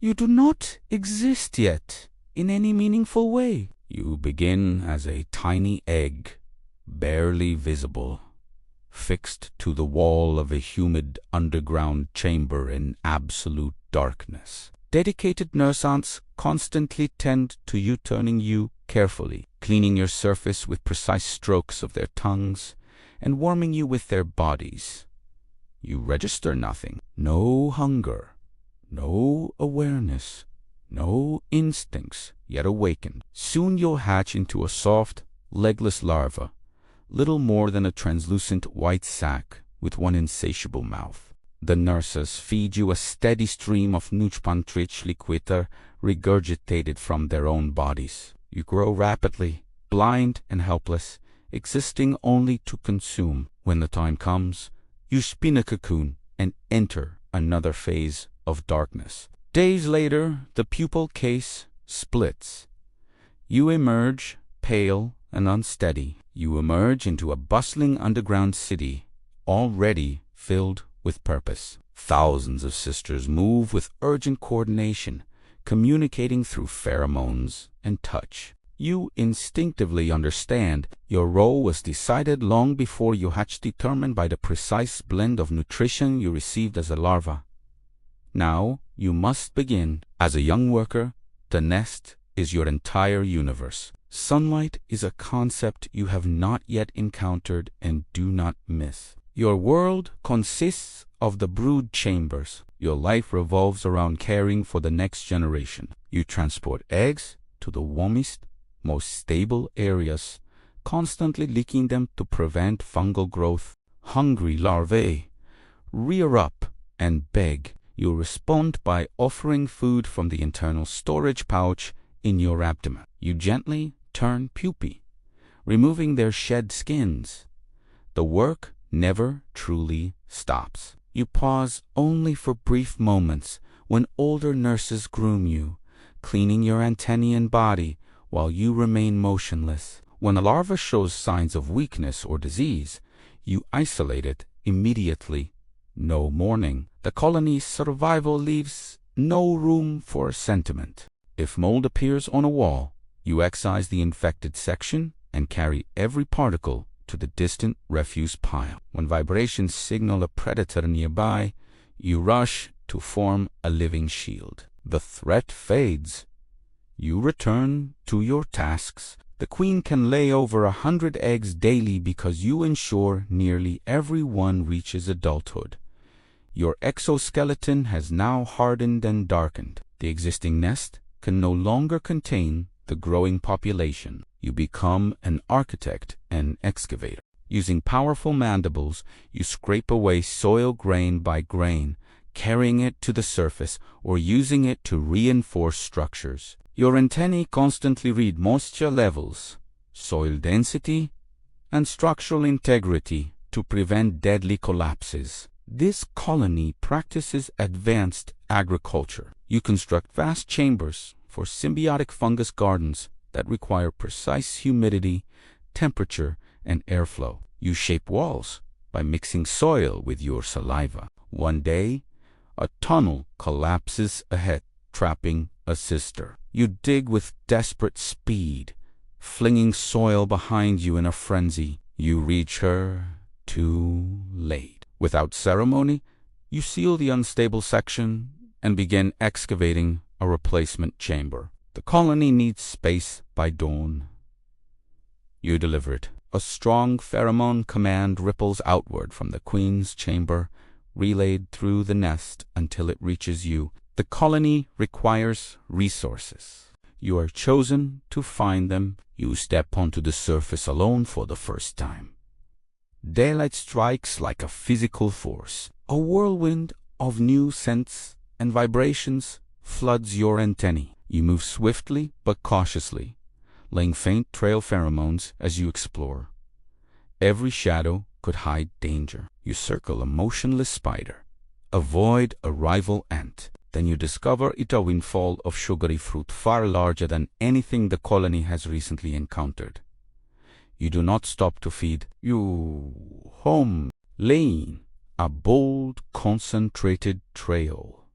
You do not exist yet in any meaningful way. You begin as a tiny egg, barely visible, fixed to the wall of a humid underground chamber in absolute darkness. Dedicated nurse aunts constantly tend to you, turning you carefully, cleaning your surface with precise strokes of their tongues, and warming you with their bodies. You register nothing, no hunger, no awareness, no instincts yet awakened. Soon you'll hatch into a soft, legless larva, little more than a translucent white sac with one insatiable mouth. The nurses feed you a steady stream of nutrient-rich liquid regurgitated from their own bodies. You grow rapidly, blind and helpless, existing only to consume. When the time comes, you spin a cocoon and enter another phase of darkness. Days later, the pupal case splits. You emerge, pale and unsteady. You emerge into a bustling underground city, already filled with purpose. Thousands of sisters move with urgent coordination, communicating through pheromones and touch. You instinctively understand your role was decided long before you hatched, determined by the precise blend of nutrition you received as a larva. Now you must begin. As a young worker, the nest is your entire universe. Sunlight is a concept you have not yet encountered and do not miss. Your world consists of the brood chambers. Your life revolves around caring for the next generation. You transport eggs to the warmest, most stable areas, constantly leaking them to prevent fungal growth. Hungry larvae rear up and beg. You respond by offering food from the internal storage pouch in your abdomen. You gently turn pupae, removing their shed skins. The work never truly stops. You pause only for brief moments when older nurses groom you, cleaning your antennae and body while you remain motionless. When a larva shows signs of weakness or disease, you isolate it immediately. No mourning. The colony's survival leaves no room for sentiment. If mold appears on a wall, you excise the infected section and carry every particle to the distant refuse pile. When vibrations signal a predator nearby, you rush to form a living shield. The threat fades. You return to your tasks. The queen can lay over 100 eggs daily because you ensure nearly every one reaches adulthood. Your exoskeleton has now hardened and darkened. The existing nest can no longer contain the growing population. You become an architect and excavator. Using powerful mandibles, you scrape away soil grain by grain, carrying it to the surface or using it to reinforce structures. Your antennae constantly read moisture levels, soil density, and structural integrity to prevent deadly collapses. This colony practices advanced agriculture. You construct vast chambers for symbiotic fungus gardens that require precise humidity, temperature, and airflow. You shape walls by mixing soil with your saliva. One day, a tunnel collapses ahead, trapping a sister. You dig with desperate speed, flinging soil behind you in a frenzy. You reach her too late. Without ceremony, you seal the unstable section and begin excavating a replacement chamber. The colony needs space by dawn. You deliver it. A strong pheromone command ripples outward from the queen's chamber, relayed through the nest until it reaches you. The colony requires resources. You are chosen to find them. You step onto the surface alone for the first time. Daylight strikes like a physical force. A whirlwind of new scents and vibrations floods your antennae. You move swiftly but cautiously, laying faint trail pheromones as you explore. Every shadow could hide danger. You circle a motionless spider, avoid a rival ant. Then you discover it a windfall of sugary fruit far larger than anything the colony has recently encountered. You do not stop to feed. You home, laying a bold, concentrated trail.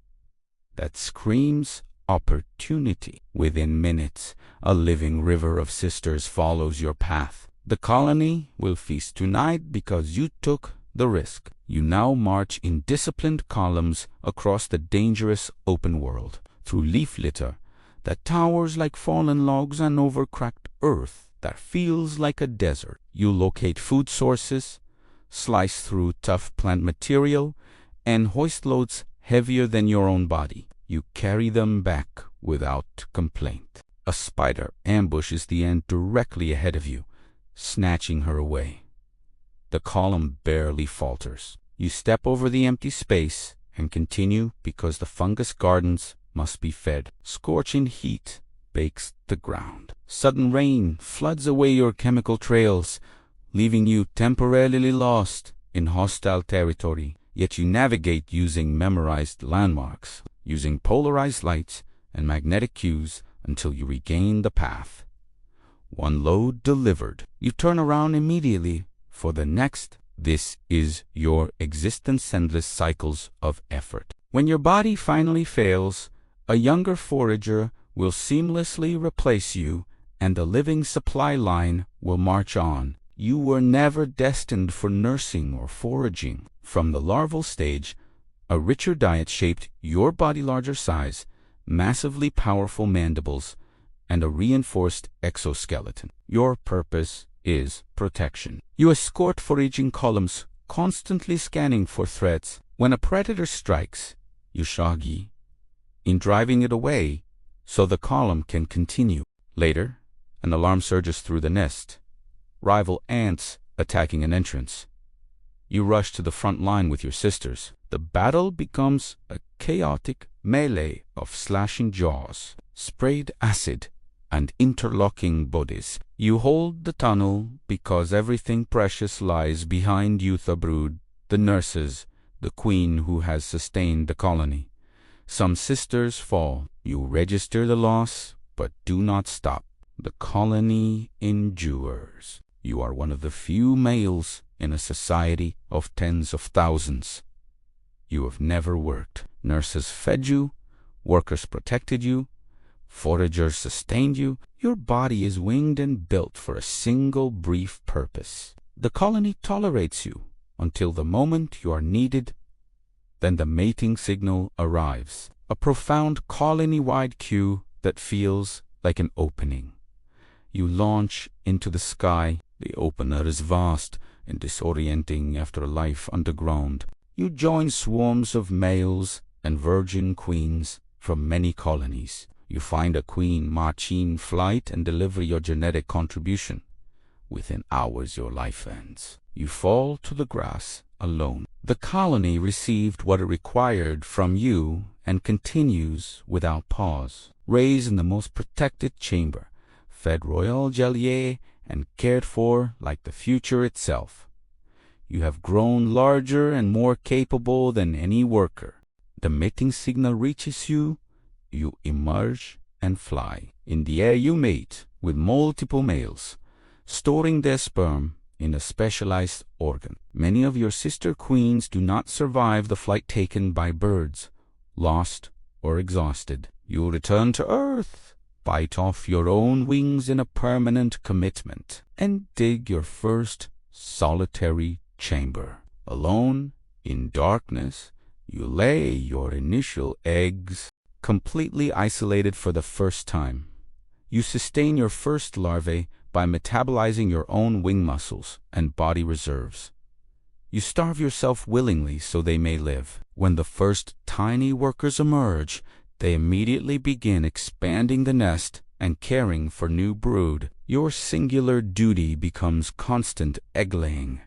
that screams opportunity. Within minutes, a living river of sisters follows your path. The colony will feast tonight because you took the risk. You now march in disciplined columns across the dangerous open world, through leaf litter that towers like fallen logs on overcracked earth that feels like a desert. You locate food sources, slice through tough plant material, and hoist loads heavier than your own body. You carry them back without complaint. A spider ambushes the ant directly ahead of you, snatching her away. The column barely falters. You step over the empty space and continue because the fungus gardens must be fed. Scorching heat bakes the ground. Sudden rain floods away your chemical trails, leaving you temporarily lost in hostile territory. Yet you navigate using memorized landmarks, using polarized lights and magnetic cues until you regain the path. One load delivered. You turn around immediately for the next. This is your existence endless cycles of effort. When your body finally fails, a younger forager will seamlessly replace you, and the living supply line will march on. You were never destined for nursing or foraging. From the larval stage, a richer diet shaped your body larger size, massively powerful mandibles, and a reinforced exoskeleton. Your purpose is protection. You escort foraging columns, constantly scanning for threats. When a predator strikes, you shogi in driving it away so the column can continue. Later, an alarm surges through the nest. Rival ants attacking an entrance. You rush to the front line with your sisters. The battle becomes a chaotic melee of slashing jaws, sprayed acid, and interlocking bodies. You hold the tunnel because everything precious lies behind Eutha brood, the nurses, the queen who has sustained the colony. Some sisters fall. You register the loss, but do not stop. The colony endures. You are one of the few males in a society of tens of thousands. You have never worked. Nurses fed you, workers protected you, foragers sustained you. Your body is winged and built for a single brief purpose. The colony tolerates you until the moment you are needed. Then the mating signal arrives, a profound colony-wide cue that feels like an opening. You launch into the sky. The opener is vast and disorienting after a life underground. You join swarms of males and virgin queens from many colonies. You find a queen marching flight and deliver your genetic contribution. Within hours your life ends. You fall to the grass alone. The colony received what it required from you and continues without pause. Raised in the most protected chamber, fed royal gelée and cared for like the future itself. You have grown larger and more capable than any worker. The mating signal reaches you, you emerge and fly. In the air you mate with multiple males, storing their sperm in a specialized organ. Many of your sister queens do not survive the flight taken by birds, lost or exhausted. You return to Earth, bite off your own wings in a permanent commitment, and dig your first solitary chamber. Alone, in darkness, you lay your initial eggs, completely isolated for the first time. You sustain your first larvae by metabolizing your own wing muscles and body reserves. You starve yourself willingly so they may live. When the first tiny workers emerge, they immediately begin expanding the nest and caring for new brood. Your singular duty becomes constant egg-laying.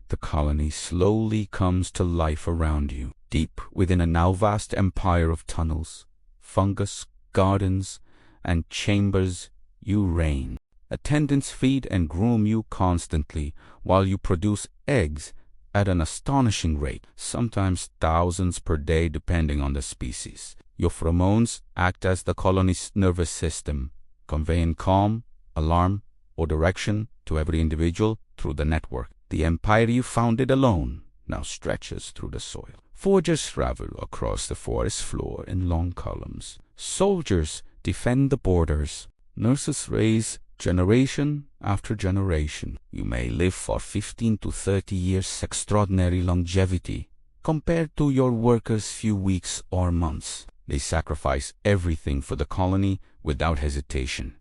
The colony slowly comes to life around you. Deep within a now vast empire of tunnels, fungus, gardens, and chambers, you reign. Attendants feed and groom you constantly while you produce eggs at an astonishing rate, sometimes thousands per day depending on the species. Your pheromones act as the colony's nervous system, conveying calm, alarm, or direction to every individual through the network. The empire you founded alone now stretches through the soil. Foragers travel across the forest floor in long columns. Soldiers defend the borders. Nurses raise generation after generation. You may live for 15 to 30 years, extraordinary longevity, compared to your workers' few weeks or months. They sacrifice everything for the colony without hesitation,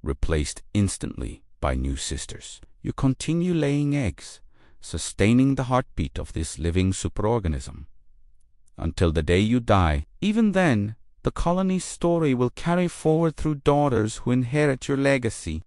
replaced instantly by new sisters. You continue laying eggs, sustaining the heartbeat of this living superorganism, until the day you die. Even then, the colony's story will carry forward through daughters who inherit your legacy.